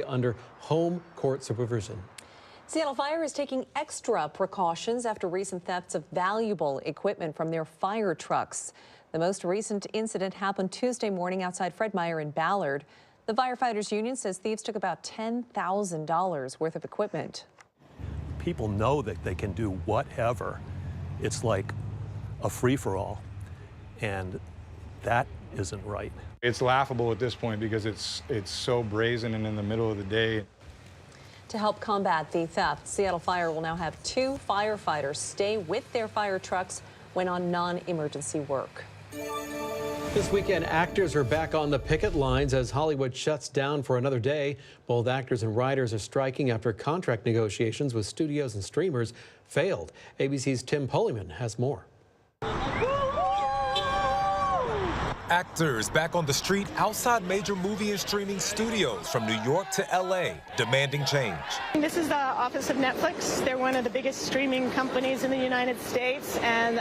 under home court supervision. Seattle Fire is taking extra precautions after recent thefts of valuable equipment from their fire trucks. The most recent incident happened Tuesday morning outside Fred Meyer in Ballard. The firefighters union says thieves took about $10,000 worth of equipment. People know that they can do whatever. It's like a free-for-all, and that isn't right. It's laughable at this point because it's so brazen and in the middle of the day. To help combat the theft, Seattle Fire will now have 2 firefighters stay with their fire trucks when on non-emergency work. This weekend, actors are back on the picket lines as Hollywood shuts down for another day. Both actors and writers are striking after contract negotiations with studios and streamers failed. ABC's Tim Polyman has more. Actors back on the street outside major movie and streaming studios from New York to LA, demanding change. This is the office of Netflix. They're one of the biggest streaming companies in the United States, and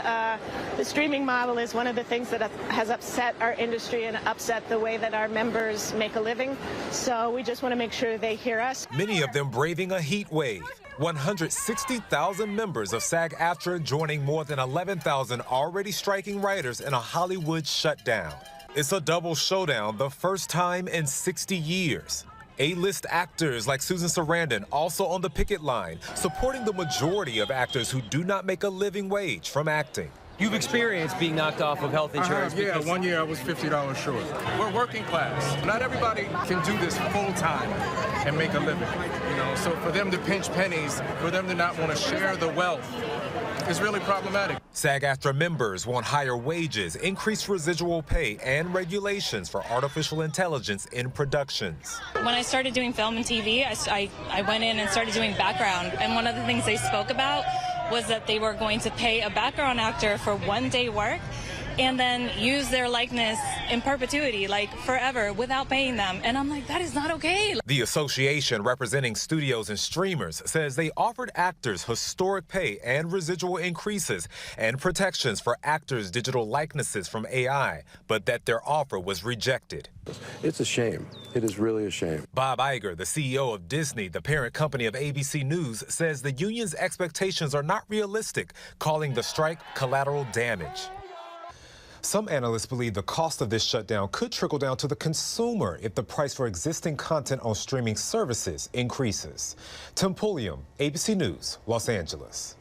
the streaming model is one of the things that has upset our industry and upset the way that our members make a living. So we just want to make sure they hear us. Many of them braving a heat wave. 160,000 members of SAG-AFTRA joining more than 11,000 already striking writers in a Hollywood shutdown. It's a double showdown, the first time in 60 years. A-list actors like Susan Sarandon also on the picket line, supporting the majority of actors who do not make a living wage from acting. You've experienced being knocked off of health insurance. Yeah, 1 year I was $50 short. We're working class. Not everybody can do this full time and make a living. You know, so for them to pinch pennies, for them to not want to share the wealth, is really problematic. SAG-AFTRA members want higher wages, increased residual pay, and regulations for artificial intelligence in productions. When I started doing film and TV, I went in and started doing background, and one of the things they spoke about was that they were going to pay a background actor for 1 day work and then use their likeness in perpetuity, like forever, without paying them. And I'm like, that is not okay. The association representing studios and streamers says they offered actors historic pay and residual increases and protections for actors' digital likenesses from AI, but that their offer was rejected. It's a shame. It is really a shame. Bob Iger, the CEO of Disney, the parent company of ABC News, says the union's expectations are not realistic, calling the strike collateral damage. Some analysts believe the cost of this shutdown could trickle down to the consumer if the price for existing content on streaming services increases. Tim Pulliam, ABC News, Los Angeles.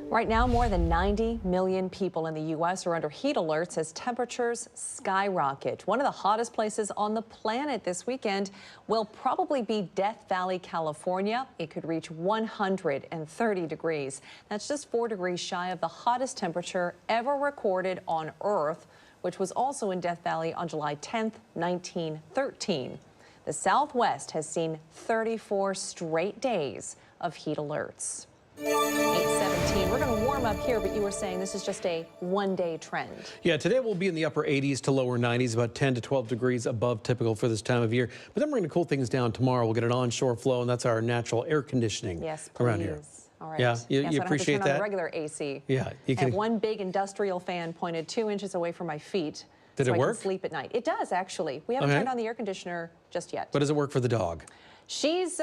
Right now, more than 90 million people in the U.S. are under heat alerts as temperatures skyrocket. One of the hottest places on the planet this weekend will probably be Death Valley, California. It could reach 130 degrees. That's just 4 degrees shy of the hottest temperature ever recorded on Earth, which was also in Death Valley on July 10th, 1913. The Southwest has seen 34 straight days of heat alerts. 8:17. We're going to warm up here, but you were saying this is just a one-day trend. Yeah, today we'll be in the upper 80s to lower 90s, about 10 to 12 degrees above typical for this time of year. But then we're going to cool things down tomorrow. We'll get an onshore flow, and that's our natural air conditioning around here. All right. Yeah, you so appreciate I don't have to turn on the regular AC. Yeah. You can. And one big industrial fan pointed 2 inches away from my feet. Did so it work? I can sleep at night. It does, actually. We haven't turned on the air conditioner just yet. But does it work for the dog? She's,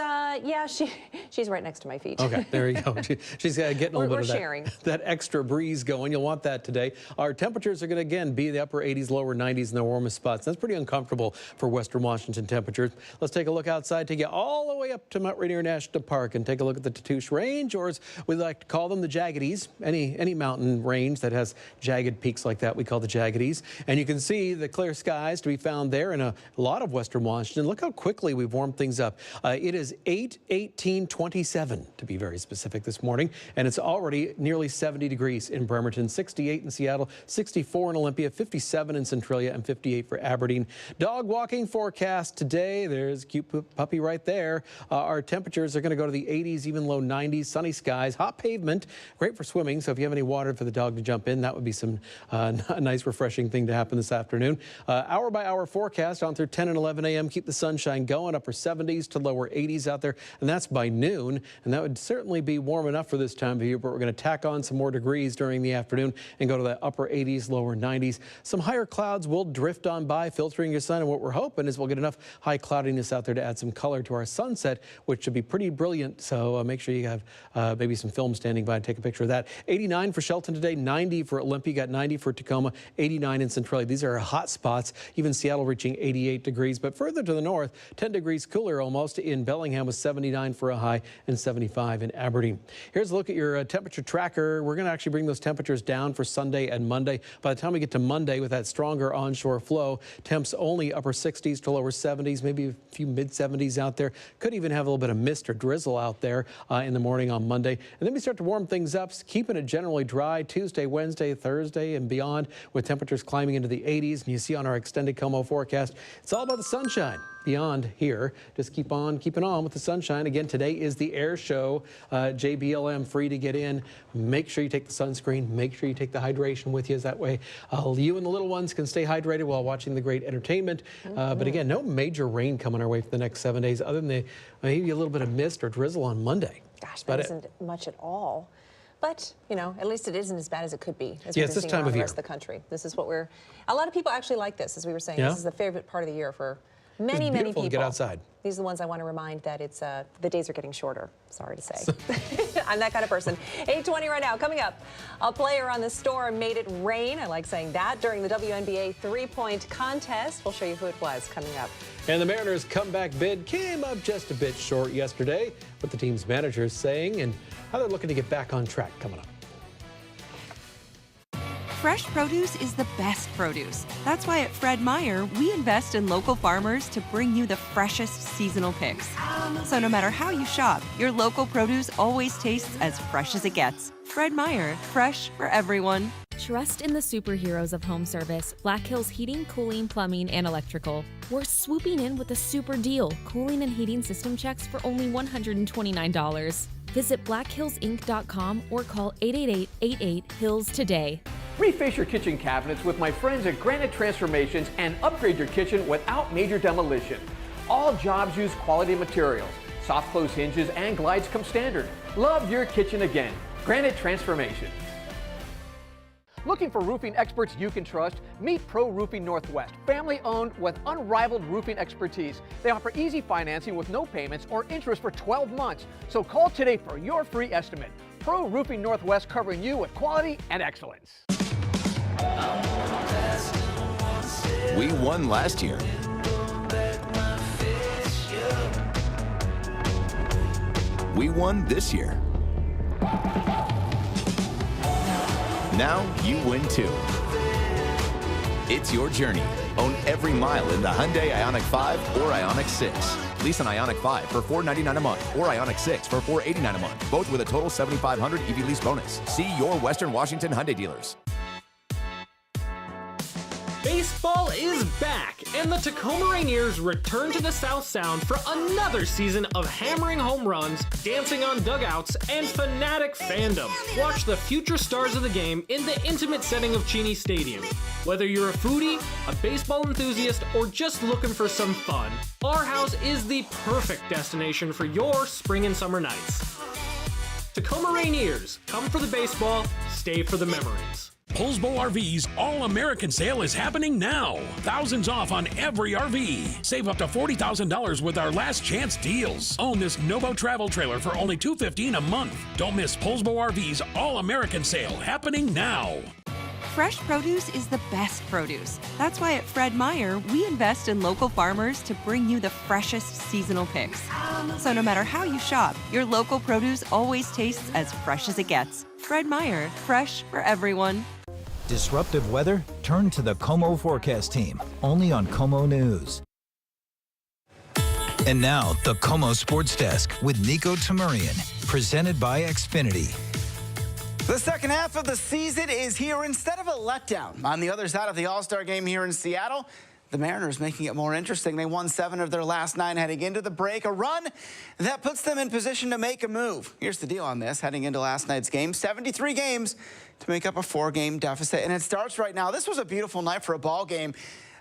she's right next to my feet. Okay, there you go. She's getting a little bit of that extra breeze going. You'll want that today. Our temperatures are going to, again, be the upper 80s, lower 90s in the warmest spots. That's pretty uncomfortable for Western Washington temperatures. Let's take a look outside, take you all the way up to Mount Rainier National Park and take a look at the Tatoosh Range, or as we like to call them, the Jaggedies. Any mountain range that has jagged peaks like that, we call the Jaggedies. And you can see the clear skies to be found there in a lot of Western Washington. Look how quickly we've warmed things up. It is 8/18/27 to be very specific this morning, and it's already nearly 70 degrees in Bremerton, 68 in Seattle, 64 in Olympia, 57 in Centralia, and 58 for Aberdeen. Dog walking forecast today. There's a cute puppy right there. Our temperatures are going to go to the 80s, even low 90s, sunny skies, hot pavement, great for swimming. So if you have any water for the dog to jump in, that would be some nice, refreshing thing to happen this afternoon. Hour by hour forecast on through 10 and 11 a.m. Keep the sunshine going, upper 70s to to lower 80s out there, and that's by noon. And that would certainly be warm enough for this time of year, but we're going to tack on some more degrees during the afternoon and go to the upper 80s, lower 90s. Some higher clouds will drift on by, filtering your sun, and what we're hoping is we'll get enough high cloudiness out there to add some color to our sunset, which should be pretty brilliant. So make sure you have maybe some film standing by and take a picture of that. 89 for Shelton today, 90 for Olympia, got 90 for Tacoma, 89 in Centralia. These are hot spots. Even Seattle reaching 88 degrees, but further to the north, 10 degrees cooler almost in Bellingham with 79 for a high and 75 in Aberdeen. Here's a look at your temperature tracker. We're going to actually bring those temperatures down for Sunday and Monday. By the time we get to Monday with that stronger onshore flow, temps only upper 60s to lower 70s, maybe a few mid 70s out there. Could even have a little bit of mist or drizzle out there in the morning on Monday. And then we start to warm things up, keeping it generally dry Tuesday, Wednesday, Thursday, and beyond, with temperatures climbing into the 80s. And you see on our extended Como forecast, it's all about the sunshine. Beyond here, just keep on keeping on with the sunshine. Again, today is the air show. JBLM free to get in. Make sure you take the sunscreen. Make sure you take the hydration with you. That way you and the little ones can stay hydrated while watching the great entertainment. But again, no major rain coming our way for the next 7 days, other than maybe a little bit of mist or drizzle on Monday. Gosh, that isn't much at all. But, you know, at least it isn't as bad as it could be. As it's this time of the year. rest of the country. This is what a lot of people actually like this, as we were saying. Yeah? This is the favorite part of the year for many people. To get outside. These are the ones I want to remind that it's the days are getting shorter. Sorry to say. I'm that kind of person. 8:20 right now. Coming up, a player on the Storm made it rain. I like saying that during the WNBA three-point contest. We'll show you who it was coming up. And the Mariners' comeback bid came up just a bit short yesterday. What the team's manager is saying and how they're looking to get back on track coming up. Fresh produce is the best produce. That's why at Fred Meyer, we invest in local farmers to bring you the freshest seasonal picks. So no matter how you shop, your local produce always tastes as fresh as it gets. Fred Meyer, fresh for everyone. Trust in the superheroes of home service, Black Hills Heating, Cooling, Plumbing, and Electrical. We're swooping in with a super deal, cooling and heating system checks for only $129. Visit blackhillsinc.com or call 888-88-HILLS today. Reface your kitchen cabinets with my friends at Granite Transformations and upgrade your kitchen without major demolition. All jobs use quality materials. Soft close hinges and glides come standard. Love your kitchen again. Granite Transformation. Looking for roofing experts you can trust? Meet Pro Roofing Northwest, family owned with unrivaled roofing expertise. They offer easy financing with no payments or interest for 12 months. So call today for your free estimate. Pro Roofing Northwest, covering you with quality and excellence. We won last year. We won this year. Now you win too. It's your journey. Own every mile in the Hyundai Ioniq 5 or Ioniq 6. Lease an Ioniq 5 for $499 a month or Ioniq 6 for $489 a month. Both with a total $7,500 EV lease bonus. See your Western Washington Hyundai dealers. Baseball is back, and the Tacoma Rainiers return to the South Sound for another season of hammering home runs, dancing on dugouts, and fanatic fandom. Watch the future stars of the game in the intimate setting of Cheney Stadium. Whether you're a foodie, a baseball enthusiast, or just looking for some fun, our house is the perfect destination for your spring and summer nights. Tacoma Rainiers, come for the baseball, stay for the memories. Poulsbo RV's All-American Sale is happening now. Thousands off on every RV. Save up to $40,000 with our last chance deals. Own this Novo travel trailer for only $215 a month. Don't miss Poulsbo RV's All-American Sale happening now. Fresh produce is the best produce. That's why at Fred Meyer, we invest in local farmers to bring you the freshest seasonal picks. So no matter how you shop, your local produce always tastes as fresh as it gets. Fred Meyer, fresh for everyone. Disruptive weather? Turn to the Como Forecast Team, only on Como News. And now, the Como Sports Desk with Nico Tamurian, presented by Xfinity. The second half of the season is here instead of a letdown. On the other side of the All-Star game here in Seattle, the Mariners making it more interesting. They won 7 of their last 9 heading into the break, a run that puts them in position to make a move. Here's the deal on this. Heading into last night's game, 73 games to make up a 4-game deficit, and it starts right now. This was a beautiful night for a ball game.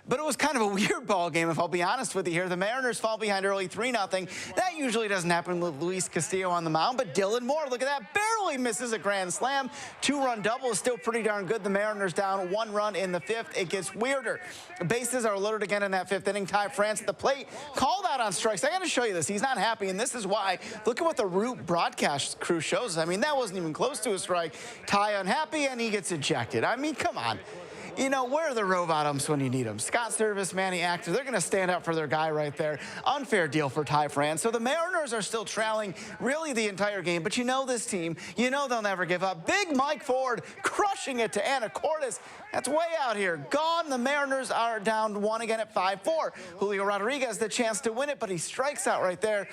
but it was kind of a weird ball game, if I'll be honest with you here. The Mariners fall behind early 3-0. That usually doesn't happen with Luis Castillo on the mound, but Dylan Moore, look at that, barely misses a grand slam. 2-run double is still pretty darn good. The Mariners down 1 run in the 5th. It gets weirder. The bases are loaded again in that 5th inning. Ty France at the plate, called out on strikes. I got to show you this. He's not happy, and this is why. Look at what the Root broadcast crew shows us. I mean, that wasn't even close to a strike. Ty unhappy, and he gets ejected. I mean, come on. You know, where are the Robotoms when you need them? Scott Service, Manny Actor, they're going to stand up for their guy right there. Unfair deal for Ty France. So the Mariners are still trailing really the entire game. But you know this team. You know they'll never give up. Big Mike Ford crushing it to Anacortes. That's way out here. Gone. The Mariners are down 1 again at 5-4. Julio Rodriguez the chance to win it, but he strikes out right there.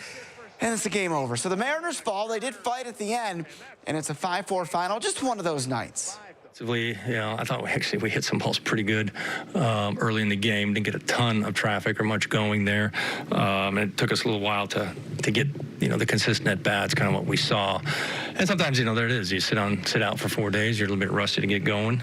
And it's a game over. So the Mariners fall. They did fight at the end, and it's a 5-4 final. Just one of those nights. I thought we hit some balls pretty good early in the game. Didn't get a ton of traffic or much going there. And it took us a little while to get, the consistent at-bats, kind of what we saw. And sometimes, there it is. You sit out for 4 days. You're a little bit rusty to get going.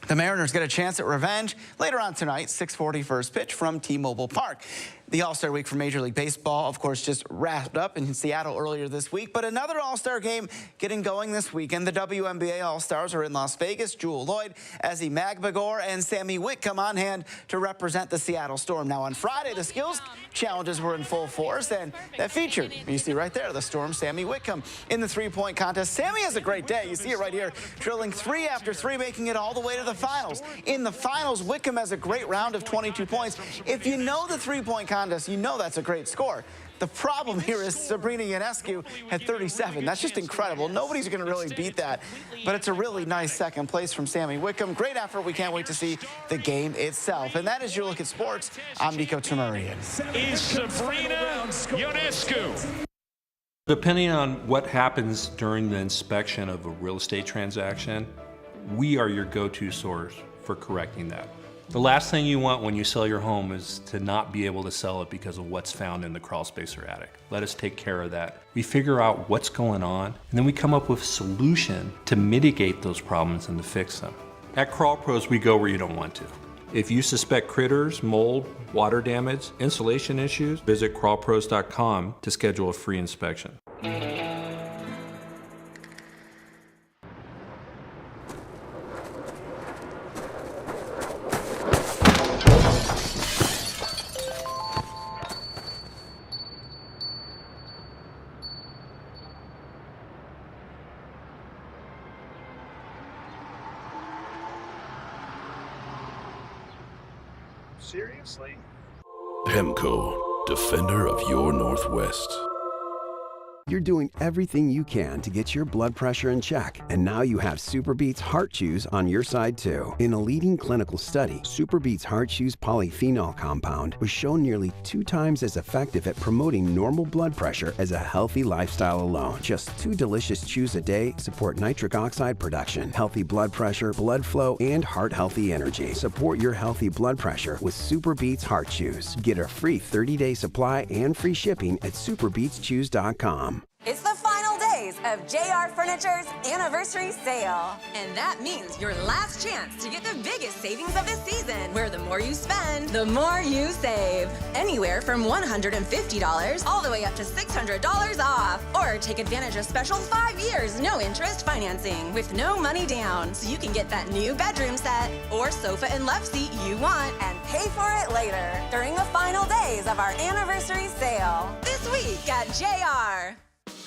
The Mariners get a chance at revenge later on tonight, 6:40 first pitch from T-Mobile Park. The All-Star week for Major League Baseball, of course, just wrapped up in Seattle earlier this week, but another All-Star game getting going this weekend. The WNBA All-Stars are in Las Vegas. Jewel Lloyd, Ezzy Magbagor, and Sammy Witt come on hand to represent the Seattle Storm. Now, on Friday, the skills challenges were in full force, and that featured, you see right there, the Storm, Sammy Whitcomb in the three-point contest. Sammy has a great day. You see it right here, drilling 3 after 3, making it all the way to the finals. In the finals, Whitcomb has a great round of 22 points. If you know the three-point contest, you know that's a great score. The problem here is Sabrina Ionescu had 37. That's just incredible. Nobody's going to really beat that. But it's a really nice second place from Sammy Whitcomb. Great effort. We can't wait to see the game itself. And that is your look at sports. I'm Nico Tamurian. Is Sabrina Ionescu. Depending on what happens during the inspection of a real estate transaction, we are your go-to source for correcting that. The last thing you want when you sell your home is to not be able to sell it because of what's found in the crawl space or attic. Let us take care of that. We figure out what's going on, and then we come up with a solution to mitigate those problems and to fix them. At Crawl Pros, we go where you don't want to. If you suspect critters, mold, water damage, insulation issues, visit crawlpros.com to schedule a free inspection. Seriously? PEMCO, defender of your Northwest. You're doing everything you can to get your blood pressure in check, and now you have SuperBeets Heart Chews on your side too. In a leading clinical study, SuperBeets Heart Chews polyphenol compound was shown nearly 2 times as effective at promoting normal blood pressure as a healthy lifestyle alone. Just 2 delicious chews a day support nitric oxide production, healthy blood pressure, blood flow, and heart-healthy energy. Support your healthy blood pressure with SuperBeets Heart Chews. Get a free 30-day supply and free shipping at superbeetschews.com. It's the final days of JR Furniture's anniversary sale. And that means your last chance to get the biggest savings of the season, where the more you spend, the more you save. Anywhere from $150 all the way up to $600 off. Or take advantage of special 5 years, no interest financing with no money down, so you can get that new bedroom set or sofa and love seat you want and pay for it later during the final days of our anniversary sale. This week at JR.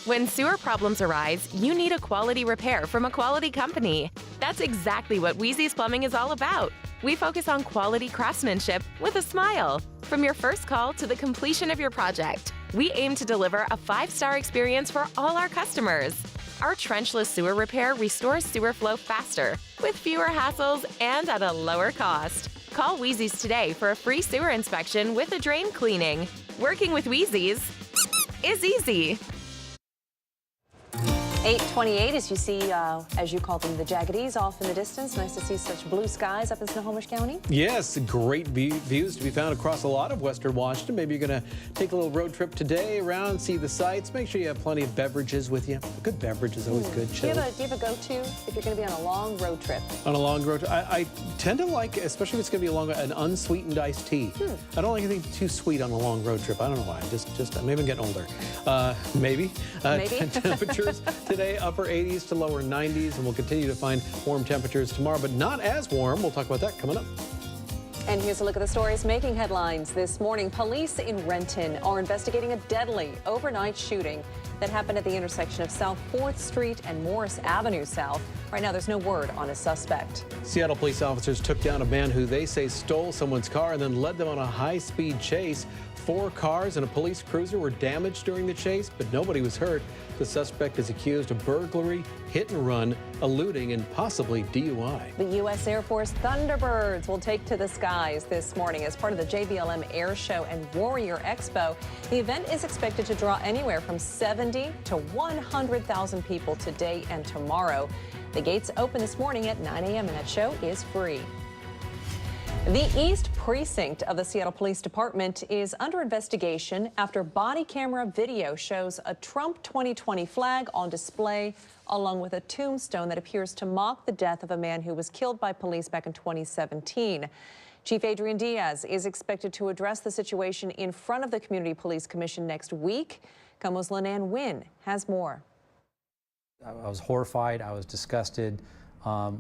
When sewer problems arise, you need a quality repair from a quality company. That's exactly what Wheezy's Plumbing is all about. We focus on quality craftsmanship with a smile. From your first call to the completion of your project, we aim to deliver a 5-star experience for all our customers. Our trenchless sewer repair restores sewer flow faster, with fewer hassles and at a lower cost. Call Wheezy's today for a free sewer inspection with a drain cleaning. Working with Wheezy's is easy. 8:28 as you see, as you call them, the Jaggedies off in the distance. Nice to see such blue skies up in Snohomish County. Yes, great views to be found across a lot of Western Washington. Maybe you're going to take a little road trip today around, see the sights. Make sure you have plenty of beverages with you. A good beverage is always good. Do you have a go-to if you're going to be on a long road trip? On a long road trip, I tend to like, especially if it's going to be an unsweetened iced tea. I don't like anything too sweet on a long road trip. I don't know why. Maybe I'm getting older. Maybe. Temperatures today, upper 80s to lower 90s, and we'll continue to find warm temperatures tomorrow, but not as warm. We'll talk about that coming up. And here's a look at the stories making headlines this morning. Police in Renton are investigating a deadly overnight shooting that happened at the intersection of South 4th Street and Morris Avenue South. Right now, there's no word on a suspect. Seattle police officers took down a man who they say stole someone's car and then led them on a high-speed chase. 4 cars and a police cruiser were damaged during the chase, but nobody was hurt. The suspect is accused of burglary, hit and run, eluding, and possibly DUI. The U.S. Air Force Thunderbirds will take to the skies this morning as part of the JBLM Air Show and Warrior Expo. The event is expected to draw anywhere from 70 to 100,000 people today and tomorrow. The gates open this morning at 9 a.m. and that show is free. The East Precinct of the Seattle Police Department is under investigation after body camera video shows a Trump 2020 flag on display along with a tombstone that appears to mock the death of a man who was killed by police back in 2017. Chief Adrian Diaz is expected to address the situation in front of the Community Police Commission next week. KOMO's Lenan Wynn has more. I was horrified. I was disgusted.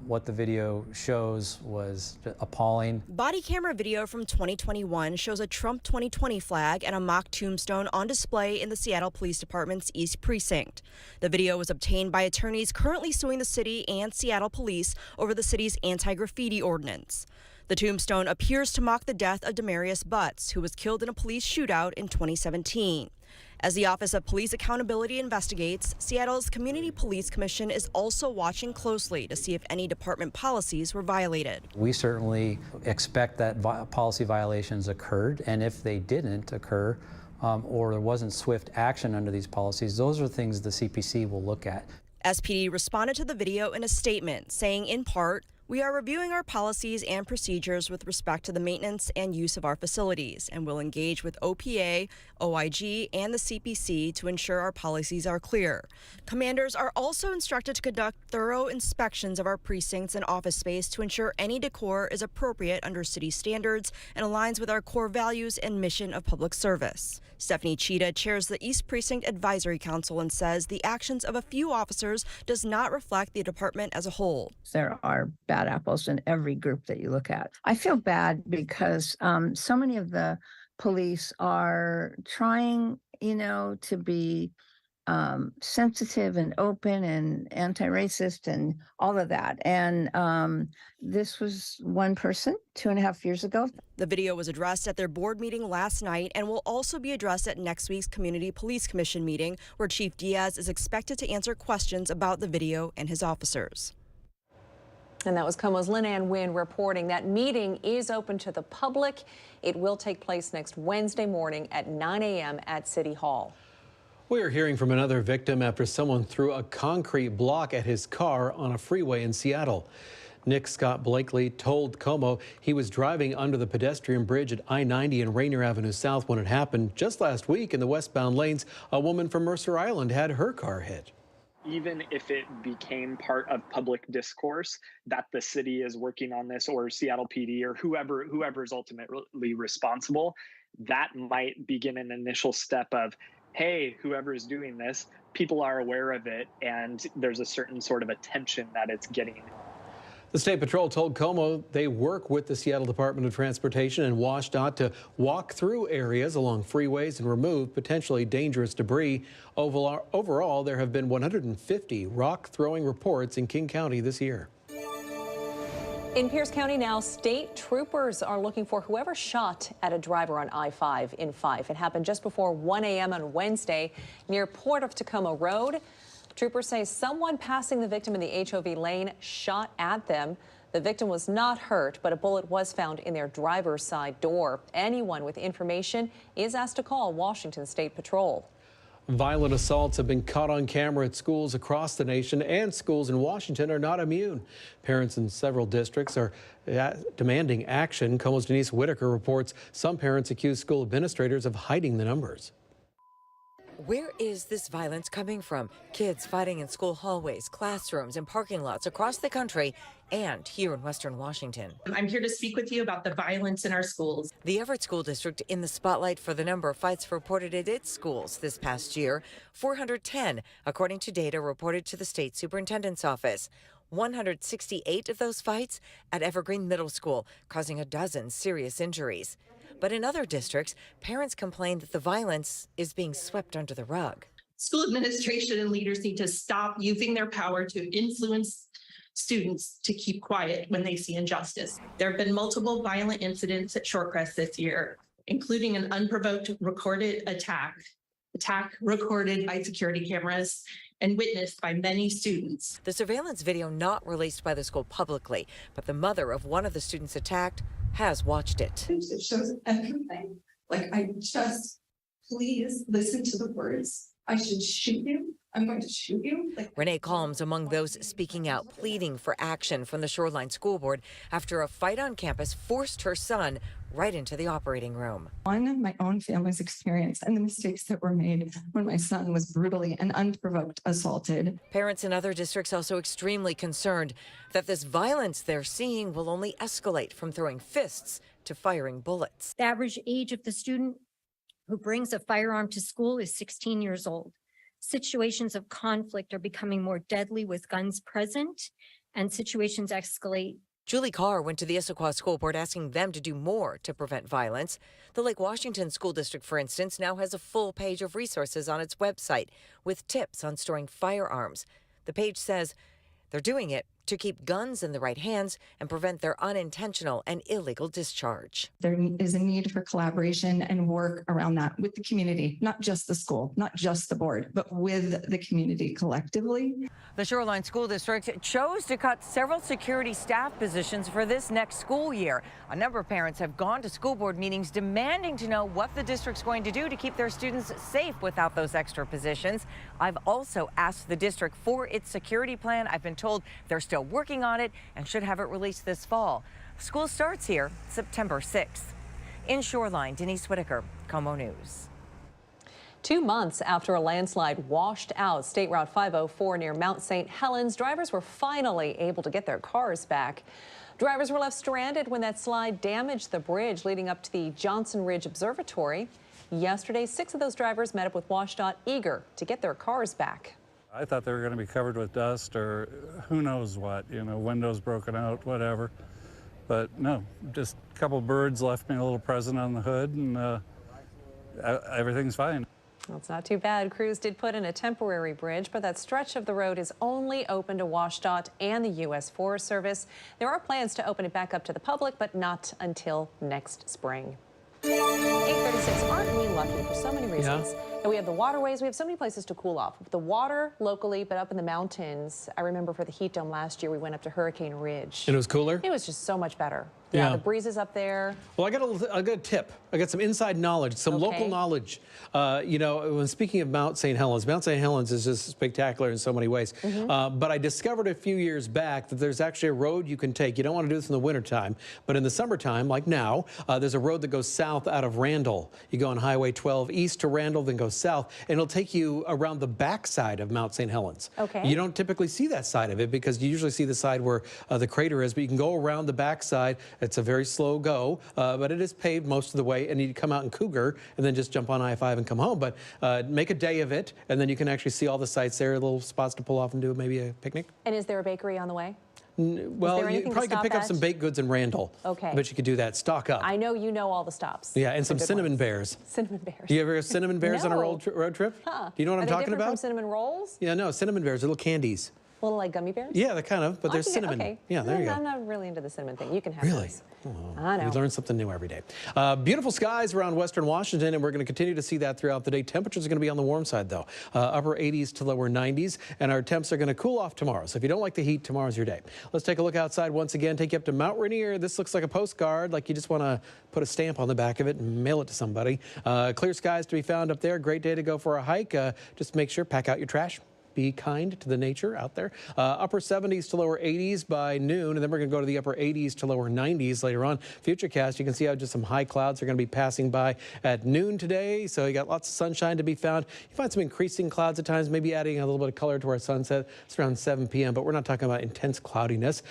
What the video shows was appalling. Body camera video from 2021 shows a Trump 2020 flag and a mock tombstone on display in the Seattle Police Department's East Precinct. The video was obtained by attorneys currently suing the city and Seattle Police over the city's anti-graffiti ordinance. The tombstone appears to mock the death of Demarius Butts, who was killed in a police shootout in 2017. As the Office of Police Accountability investigates, Seattle's Community Police Commission is also watching closely to see if any department policies were violated. We certainly expect that policy violations occurred, and if they didn't occur or there wasn't swift action under these policies, those are things the CPC will look at. SPD responded to the video in a statement, saying in part, "We are reviewing our policies and procedures with respect to the maintenance and use of our facilities, and will engage with OPA, OIG, and the CPC to ensure our policies are clear. Commanders are also instructed to conduct thorough inspections of our precincts and office space to ensure any decor is appropriate under city standards and aligns with our core values and mission of public service." Stephanie Cheetah chairs the East Precinct Advisory Council and says the actions of a few officers does not reflect the department as a whole. There are bad apples in every group that you look at. I feel bad because so many of the police are trying, to be sensitive and open and anti-racist and all of that. And this was one person 2.5 years ago. The video was addressed at their board meeting last night and will also be addressed at next week's Community Police Commission meeting, where Chief Diaz is expected to answer questions about the video and his officers. And that was KOMO's Lenan Wynn reporting. That meeting is open to the public. It will take place next Wednesday morning at 9 a.m. at City Hall. We are hearing from another victim after someone threw a concrete block at his car on a freeway in Seattle. Nick Scott Blakely told KOMO he was driving under the pedestrian bridge at I-90 and Rainier Avenue South when it happened. Just last week in the westbound lanes, a woman from Mercer Island had her car hit. Even if it became part of public discourse that the city is working on this, or Seattle PD, or whoever is ultimately responsible, that might begin an initial step of, hey, whoever is doing this, people are aware of it, and there's a certain sort of attention that it's getting. The State Patrol told KOMO they work with the Seattle Department of Transportation and WashDOT to walk through areas along freeways and remove potentially dangerous debris. Overall, there have been 150 rock-throwing reports in King County this year. In Pierce County now, state troopers are looking for whoever shot at a driver on I-5 in Fife. It happened just before 1 a.m. on Wednesday near Port of Tacoma Road. Troopers say someone passing the victim in the HOV lane shot at them. The victim was not hurt, but a bullet was found in their driver's side door. Anyone with information is asked to call Washington State Patrol. Violent assaults have been caught on camera at schools across the nation, and schools in Washington are not immune. Parents in several districts are demanding action. KOMO's Denise Whitaker reports some parents accuse school administrators of hiding the numbers. Where is this violence coming from? Kids fighting in school hallways, classrooms, and parking lots across the country and here in Western Washington. I'm here to speak with you about the violence in our schools. The Everett School District in the spotlight for the number of fights reported at its schools this past year, 410, according to data reported to the state superintendent's office. 168 of those fights at Evergreen Middle School, causing a dozen serious injuries. But in other districts, parents complain that the violence is being swept under the rug. School administration and leaders need to stop using their power to influence students to keep quiet when they see injustice. There have been multiple violent incidents at Shorecrest this year, including an unprovoked recorded attack recorded by security cameras and witnessed by many students. The surveillance video not released by the school publicly, but the mother of one of the students attacked has watched it. It shows everything. Please listen to the words. I should shoot you. I'm going to shoot you. Renee Calms among those speaking out, pleading for action from the Shoreline School Board after a fight on campus forced her son right into the operating room. One, my own family's experience and the mistakes that were made when my son was brutally and unprovoked assaulted. Parents in other districts also extremely concerned that this violence they're seeing will only escalate from throwing fists to firing bullets. The average age of the student who brings a firearm to school is 16 years old. Situations of conflict are becoming more deadly with guns present, and situations escalate. Julie Carr went to the Issaquah School Board asking them to do more to prevent violence. The Lake Washington School District, for instance, now has a full page of resources on its website with tips on storing firearms. The page says they're doing it to keep guns in the right hands and prevent their unintentional and illegal discharge. There is a need for collaboration and work around that with the community, not just the school, not just the board, but with the community collectively. The Shoreline School District chose to cut several security staff positions for this next school year. A number of parents have gone to school board meetings demanding to know what the district's going to do to keep their students safe without those extra positions. I've also asked the district for its security plan. I've been told they're still working on it and should have it released this fall. School starts here September 6th. In Shoreline, Denise Whitaker, KOMO News. 2 months after a landslide washed out State Route 504 near Mount St. Helens, drivers were finally able to get their cars back. Drivers were left stranded when that slide damaged the bridge leading up to the Johnson Ridge Observatory. Yesterday, 6 of those drivers met up with WashDOT, eager to get their cars back. I thought they were going to be covered with dust or who knows what, windows broken out, whatever. But no, just a couple birds left me a little present on the hood, and everything's fine. Well, it's not too bad. Crews did put in a temporary bridge, but that stretch of the road is only open to WashDOT and the U.S. Forest Service. There are plans to open it back up to the public, but not until next spring. 8:36, aren't we lucky for so many reasons? Yeah. And we have the waterways, we have so many places to cool off. The water locally, but up in the mountains, I remember for the heat dome last year, we went up to Hurricane Ridge. And it was cooler? It was just so much better. Yeah. The breezes up there. Well, I got a tip. I got some inside knowledge, some local knowledge. When speaking of Mount St. Helens is just spectacular in so many ways. But I discovered a few years back that there's actually a road you can take. You don't want to do this in the wintertime, but in the summertime, like now, there's a road that goes south out of Randall. You go on Highway 12 east to Randall, then go south, and it'll take you around the backside of Mount St. Helens. Okay. You don't typically see that side of it because you usually see the side where the crater is, but you can go around the backside. It's a very slow go, but it is paved most of the way, and you come out in Cougar and then just jump on I-5 and come home. But make a day of it, and then you can actually see all the sites there, little spots to pull off and do maybe a picnic. And is there a bakery on the way? Well, you probably could pick up some baked goods in Randall. Okay. But you could do that. Stock up. I know you know all the stops. Yeah, and some cinnamon bears. Cinnamon bears. You ever have cinnamon bears on a road trip? Huh. Do you know what I'm talking about? From cinnamon rolls? Yeah, no, cinnamon bears are little candies. Little like gummy bears? Yeah, they're kind of, but there's cinnamon. Okay. Yeah, there you go. I'm not really into the cinnamon thing. You can have Really? those. I know. We learn something new every day. Beautiful skies around western Washington, and we're going to continue to see that throughout the day. Temperatures are going to be on the warm side, though. Upper 80s to lower 90s, and our temps are going to cool off tomorrow. So if you don't like the heat, tomorrow's your day. Let's take a look outside once again. Take you up to Mount Rainier. This looks like a postcard, like you just want to put a stamp on the back of it and mail it to somebody. Clear skies to be found up there. Great day to go for a hike. Just make sure, pack out your trash. Be kind to the nature out there. Upper 70s to lower 80s by noon, and then we're going to go to the upper 80s to lower 90s later on. Futurecast, you can see how just some high clouds are going to be passing by at noon today, so you got lots of sunshine to be found. You find some increasing clouds at times, maybe adding a little bit of color to our sunset. It's around 7 p.m., but we're not talking about intense cloudiness.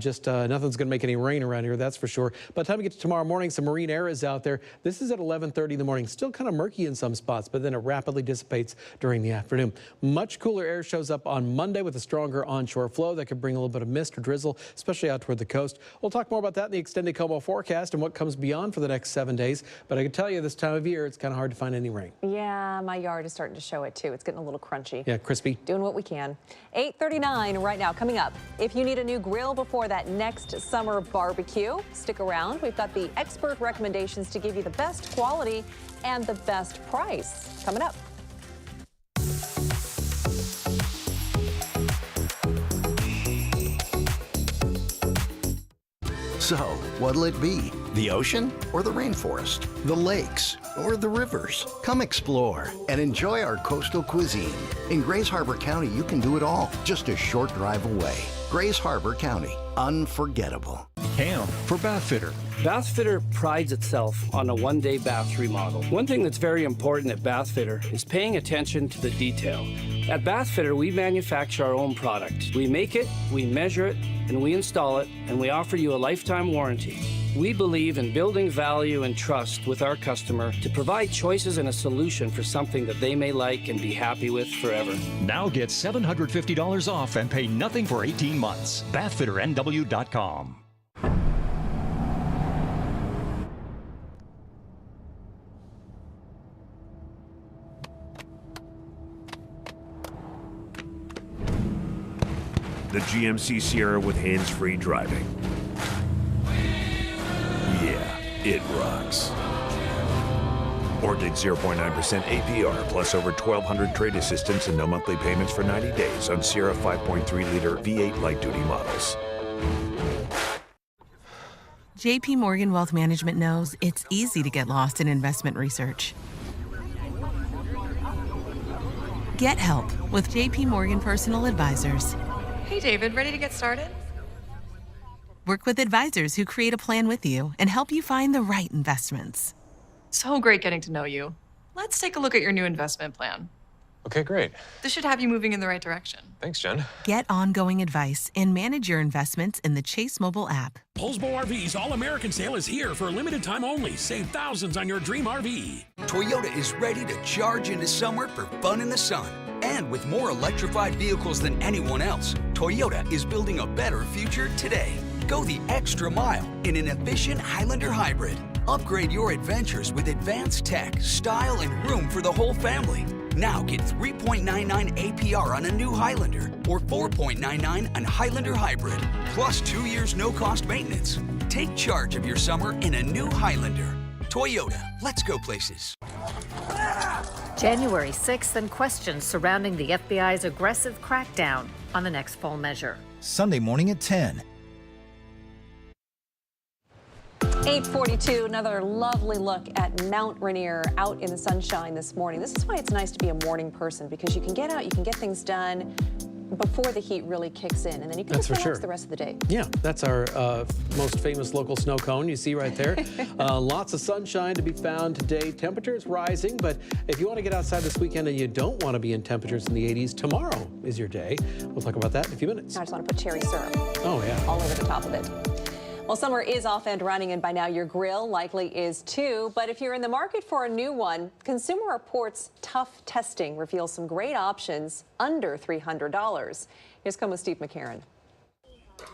Just nothing's going to make any rain around here, that's for sure. By the time we get to tomorrow morning, some marine air is out there. This is at 11:30 in the morning. Still kind of murky in some spots, but then it rapidly dissipates during the afternoon. Much cooler air shows up on Monday with a stronger onshore flow that could bring a little bit of mist or drizzle, especially out toward the coast. We'll talk more about that in the extended Como forecast and what comes beyond for the next 7 days. But I can tell you this time of year, it's kind of hard to find any rain. Yeah, my yard is starting to show it too. It's getting a little crunchy. Yeah, crispy. Doing what we can. 8:39 right now. Coming up, if you need a new grill before that next summer barbecue, stick around. We've got the expert recommendations to give you the best quality and the best price. Coming up. So, what'll it be? The ocean or the rainforest? The lakes or the rivers? Come explore and enjoy our coastal cuisine. In Grays Harbor County, you can do it all, just a short drive away. Grays Harbor County, unforgettable. Cam for Bathfitter. Bathfitter prides itself on a one-day bath remodel. One thing that's very important at Bathfitter is paying attention to the detail. At Bathfitter, we manufacture our own product. We make it, we measure it, and we install it, and we offer you a lifetime warranty. We believe in building value and trust with our customer to provide choices and a solution for something that they may like and be happy with forever. Now get $750 off and pay nothing for 18 months. BathfitterNW.com. The GMC Sierra with hands-free driving. Yeah, it rocks. Or take 0.9% APR plus over 1,200 trade assistance and no monthly payments for 90 days on Sierra 5.3-liter V8 light-duty models. JP Morgan Wealth Management knows it's easy to get lost in investment research. Get help with JP Morgan Personal Advisors. Hey, David, ready to get started? Work with advisors who create a plan with you and help you find the right investments. So great getting to know you. Let's take a look at your new investment plan. Okay, great. This should have you moving in the right direction. Thanks, Jen. Get ongoing advice and manage your investments in the Chase mobile app. Poulsbo RV's All-American Sale is here for a limited time only. Save thousands on your dream RV. Toyota is ready to charge into summer for fun in the sun. And with more electrified vehicles than anyone else, Toyota is building a better future today. Go the extra mile in an efficient Highlander hybrid. Upgrade your adventures with advanced tech, style, and room for the whole family. Now get 3.99 APR on a new Highlander or 4.99 on Highlander Hybrid, plus 2 years no-cost maintenance. Take charge of your summer in a new Highlander. Toyota, let's go places. January 6th and questions surrounding the FBI's aggressive crackdown on the next fall measure. Sunday morning at 10. 8:42, another lovely look at Mount Rainier out in the sunshine this morning. This is why it's nice to be a morning person, because you can get out, you can get things done before the heat really kicks in, and then you can just relax the rest of the day. Yeah, that's our most famous local snow cone you see right there. Lots of sunshine to be found today. Temperatures rising, but if you want to get outside this weekend and you don't want to be in temperatures in the 80s, tomorrow is your day. We'll talk about that in a few minutes. I just want to put cherry syrup all over the top of it. Well, summer is off and running, and by now your grill likely is too. But if you're in the market for a new one, Consumer Reports' tough testing reveals some great options under $300. Here's Como Steve McCarran.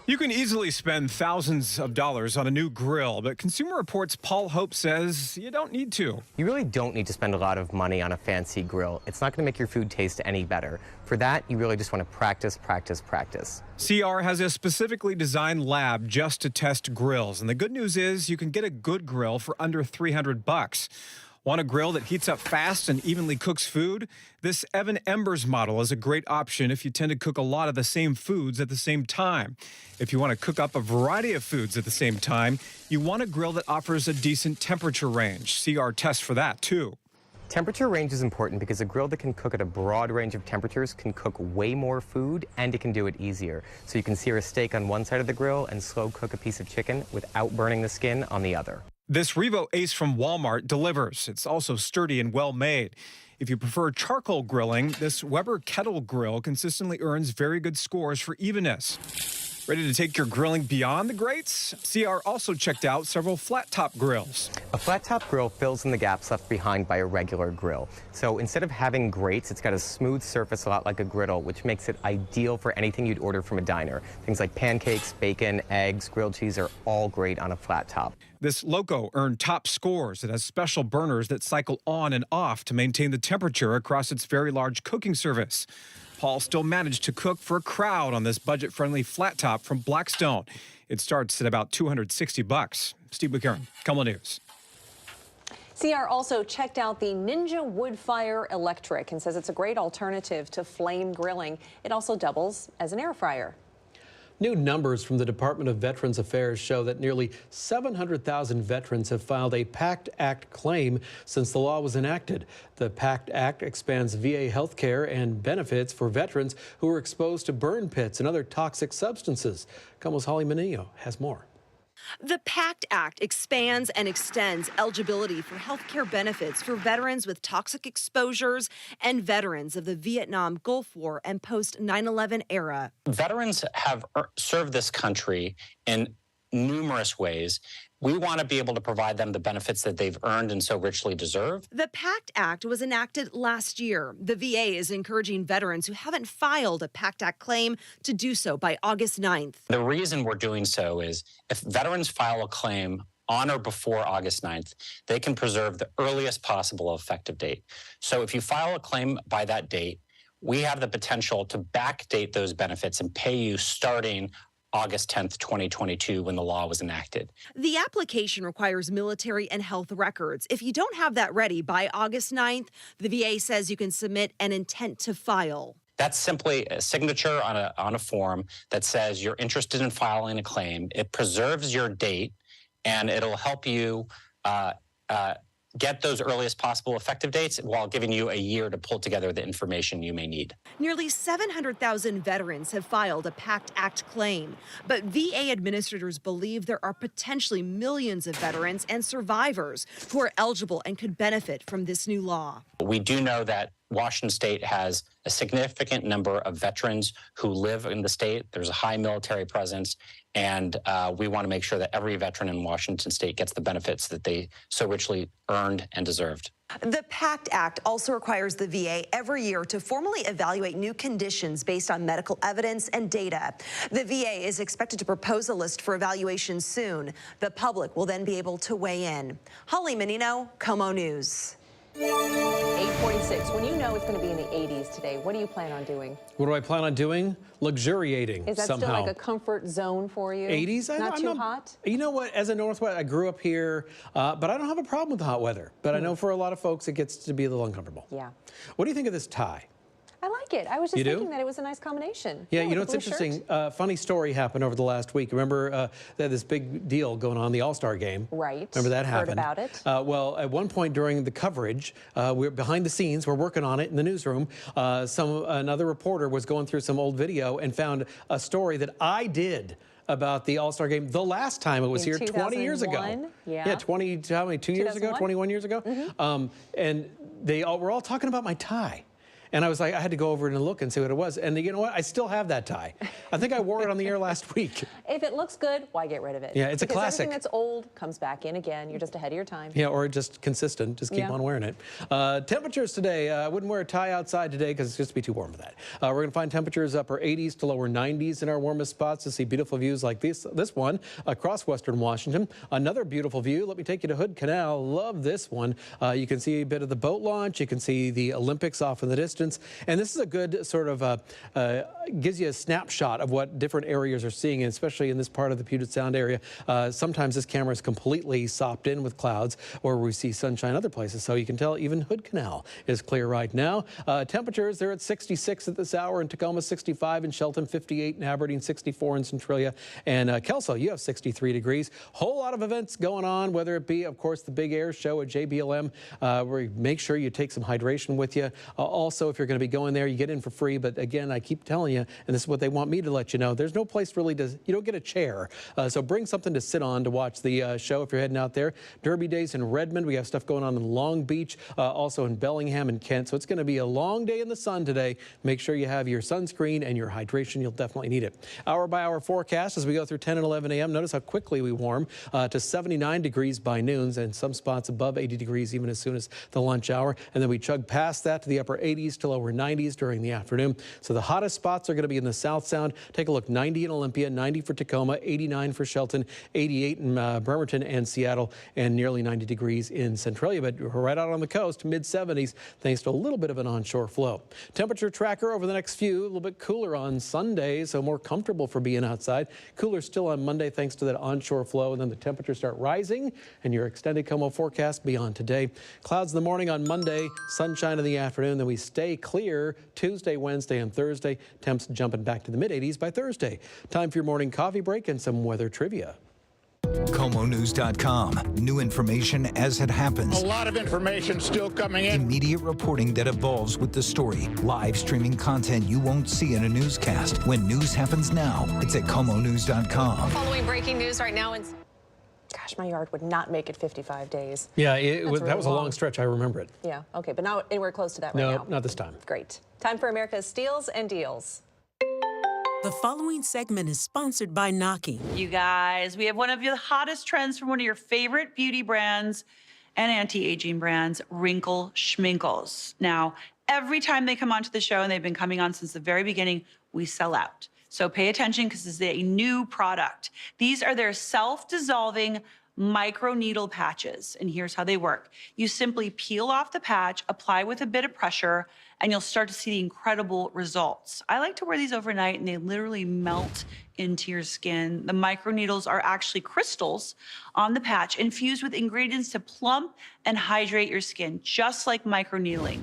You can easily spend thousands of dollars on a new grill, but Consumer Reports' Paul Hope says you don't need to. You really don't need to spend a lot of money on a fancy grill. It's not going to make your food taste any better. For that, you really just want to practice, practice, practice. CR has a specifically designed lab just to test grills, and the good news is you can get a good grill for under $300. Want a grill that heats up fast and evenly cooks food? This Evan Embers model is a great option if you tend to cook a lot of the same foods at the same time. If you want to cook up a variety of foods at the same time, you want a grill that offers a decent temperature range. CR tests for that, too. Temperature range is important because a grill that can cook at a broad range of temperatures can cook way more food, and it can do it easier. So you can sear a steak on one side of the grill and slow cook a piece of chicken without burning the skin on the other. This Revo Ace from Walmart delivers. It's also sturdy and well made. If you prefer charcoal grilling, this Weber Kettle Grill consistently earns very good scores for evenness. Ready to take your grilling beyond the grates? CR also checked out several flat-top grills. A flat-top grill fills in the gaps left behind by a regular grill. So instead of having grates, it's got a smooth surface a lot like a griddle, which makes it ideal for anything you'd order from a diner. Things like pancakes, bacon, eggs, grilled cheese are all great on a flat top. This Loco earned top scores. It has special burners that cycle on and off to maintain the temperature across its very large cooking surface. Paul still managed to cook for a crowd on this budget-friendly flat top from Blackstone. It starts at about $260. Steve Buchanan, KOMO News. CR also checked out the Ninja Woodfire Electric and says it's a great alternative to flame grilling. It also doubles as an air fryer. New numbers from the Department of Veterans Affairs show that nearly 700,000 veterans have filed a PACT Act claim since the law was enacted. The PACT Act expands VA health care and benefits for veterans who are exposed to burn pits and other toxic substances. KOMO's Holly Menino has more. The PACT Act expands and extends eligibility for health care benefits for veterans with toxic exposures and veterans of the Vietnam, Gulf War, and post 9/11 era. Veterans have served this country in numerous ways. We want to be able to provide them the benefits that they've earned and so richly deserve. The PACT Act was enacted last year. The VA is encouraging veterans who haven't filed a PACT Act claim to do so by August 9th. The reason we're doing so is if veterans file a claim on or before August 9th, they can preserve the earliest possible effective date. So if you file a claim by that date, we have the potential to backdate those benefits and pay you starting August 10th, 2022, when the law was enacted. The application requires military and health records. If you don't have that ready by August 9th, the VA says you can submit an intent to file. That's simply a signature on a form that says you're interested in filing a claim. It preserves your date, and it'll help you get those earliest possible effective dates while giving you a year to pull together the information you may need. Nearly 700,000 veterans have filed a PACT Act claim, but VA administrators believe there are potentially millions of veterans and survivors who are eligible and could benefit from this new law. We do know that Washington State has a significant number of veterans who live in the state. There's a high military presence, and we want to make sure that every veteran in Washington State gets the benefits that they so richly earned and deserved. The PACT Act also requires the VA every year to formally evaluate new conditions based on medical evidence and data. The VA is expected to propose a list for evaluation soon. The public will then be able to weigh in. Holly Menino, KOMO News. 8:46. When you know it's going to be in the 80s today, what do you plan on doing? What do I plan on doing? Luxuriating Is that somehow. still like a comfort zone for you? 80s? Not too hot? You know what? As a Northwest, I grew up here, but I don't have a problem with the hot weather. But I know for a lot of folks, it gets to be a little uncomfortable. Yeah. What do you think of this tie? I like it. I was just You do? thinking that it was a nice combination. Yeah, you know, with it's the blue interesting. Funny story happened over the last week. Remember, they had this big deal going on, the All-Star game. Right. Remember that happened? Heard about it. Well, at one point during the coverage, we're behind the scenes, we're working on it in the newsroom. Another reporter was going through some old video and found a story that I did about the All-Star game the last time it was In here 20 years ago. 2001? Yeah. Yeah, 20, how many, 2 years ago, 2001? 21 years ago? And they were all talking about my tie. And I was like, I had to go over and look and see what it was. And you know what? I still have that tie. I think I wore it on the air last week. If it looks good, why get rid of it? Yeah, it's a classic. Everything that's old comes back in again. You're just ahead of your time. Yeah, or just consistent. Just keep on wearing it. Temperatures today. I wouldn't wear a tie outside today because it's just be too warm for that. We're going to find temperatures upper 80s to lower 90s in our warmest spots to see beautiful views like this one across western Washington. Another beautiful view. Let me take you to Hood Canal. Love this one. You can see a bit of the boat launch. You can see the Olympics off in the distance. And this is a good sort of gives you a snapshot of what different areas are seeing, and especially in this part of the Puget Sound area. Sometimes this camera is completely sopped in with clouds, or we see sunshine other places. So you can tell even Hood Canal is clear right now. Temperatures, they're at 66 at this hour in Tacoma, 65 in Shelton, 58 in Aberdeen, 64 in Centralia. And Kelso, you have 63 degrees. Whole lot of events going on, whether it be, of course, the big air show at JBLM, where you make sure you take some hydration with you. Also, if you're going to be going there, you get in for free. But again, I keep telling you, and this is what they want me to let you know, there's no place really you don't get a chair. So bring something to sit on to watch the show if you're heading out there. Derby Days in Redmond. We have stuff going on in Long Beach, also in Bellingham and Kent. So it's going to be a long day in the sun today. Make sure you have your sunscreen and your hydration. You'll definitely need it. Hour by hour forecast as we go through 10 and 11 a.m. Notice how quickly we warm to 79 degrees by noon, and some spots above 80 degrees even as soon as the lunch hour. And then we chug past that to the upper 80s to lower 90s during the afternoon. So the hottest spots are going to be in the South Sound. Take a look, 90 in Olympia, 90 for Tacoma, 89 for Shelton, 88 in Bremerton and Seattle, and nearly 90 degrees in Centralia. But right out on the coast, mid-70s, thanks to a little bit of an onshore flow. Temperature tracker over the next few, a little bit cooler on Sunday, so more comfortable for being outside. Cooler still on Monday thanks to that onshore flow, and then the temperatures start rising, and your extended Como forecast beyond today. Clouds in the morning on Monday, sunshine in the afternoon, then we stay clear Tuesday, Wednesday, and Thursday. Temps jumping back to the mid-80s by Thursday. Time for your morning coffee break and some weather trivia. ComoNews.com. New information as it happens. A lot of information still coming in. Immediate reporting that evolves with the story. Live streaming content you won't see in a newscast. When news happens now, it's at ComoNews.com. Following breaking news right now. Gosh, my yard would not make it 55 days. Yeah, that was a long stretch. I remember it. Yeah, okay, but not anywhere close to that right now. No, not this time. Great. Time for America's Steals and Deals. The following segment is sponsored by Naki. You guys, we have one of the hottest trends from one of your favorite beauty brands and anti-aging brands, Wrinkle Schminkles. Now, every time they come onto the show, and they've been coming on since the very beginning, we sell out. So pay attention because this is a new product. These are their self-dissolving microneedle patches, and here's how they work. You simply peel off the patch, apply with a bit of pressure, and you'll start to see the incredible results. I like to wear these overnight, and they literally melt into your skin. The microneedles are actually crystals on the patch infused with ingredients to plump and hydrate your skin, just like microneedling,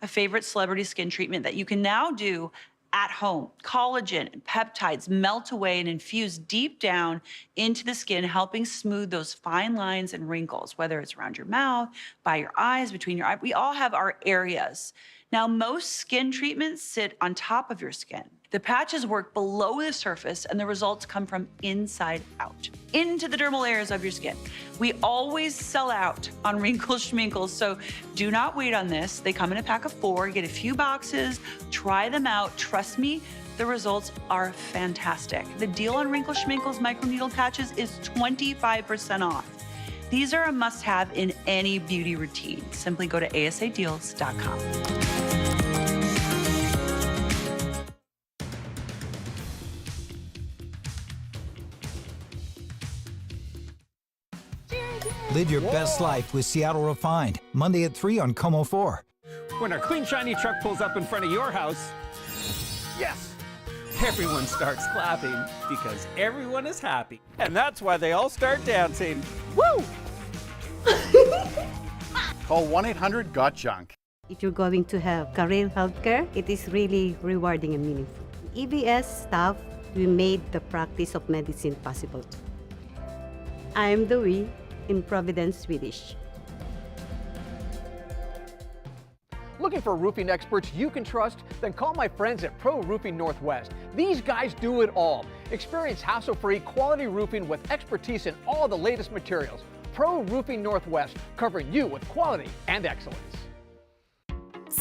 a favorite celebrity skin treatment that you can now do at home. Collagen and peptides melt away and infuse deep down into the skin, helping smooth those fine lines and wrinkles, whether it's around your mouth, by your eyes, between your eyes. We all have our areas. Now, most skin treatments sit on top of your skin. The patches work below the surface, and the results come from inside out, into the dermal layers of your skin. We always sell out on Wrinkle Schminkles, so do not wait on this. They come in a pack of 4. Get a few boxes, try them out. Trust me, the results are fantastic. The deal on Wrinkle Schminkles microneedle patches is 25% off. These are a must-have in any beauty routine. Simply go to asadeals.com. Live your best life with Seattle Refined. Monday at 3 on Como 4. When our clean, shiny truck pulls up in front of your house, yes, everyone starts clapping because everyone is happy. And that's why they all start dancing. Woo! Call 1-800-GOT-JUNK. If you're going to have career healthcare, it is really rewarding and meaningful. EBS staff, we made the practice of medicine possible. I am Dewey in Providence, Swedish. Looking for roofing experts you can trust? Then call my friends at Pro Roofing Northwest. These guys do it all. Experience hassle-free quality roofing with expertise in all the latest materials. Pro Roofing Northwest, covering you with quality and excellence.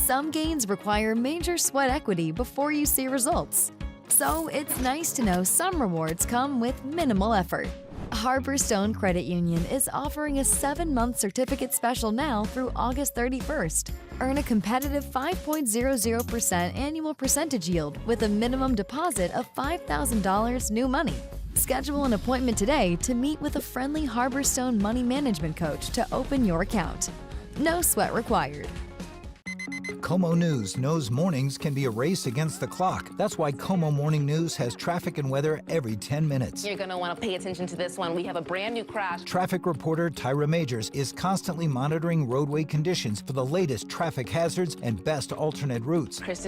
Some gains require major sweat equity before you see results. So it's nice to know some rewards come with minimal effort. Harborstone Credit Union is offering a 7-month certificate special now through August 31st. Earn a competitive 5.00% annual percentage yield with a minimum deposit of $5,000 new money. Schedule an appointment today to meet with a friendly Harborstone money management coach to open your account. No sweat required. Como News knows mornings can be a race against the clock. That's why Como Morning News has traffic and weather every 10 minutes. You're going to want to pay attention to this one. We have a brand new crash. Traffic reporter Tyra Majors is constantly monitoring roadway conditions for the latest traffic hazards and best alternate routes. Kristen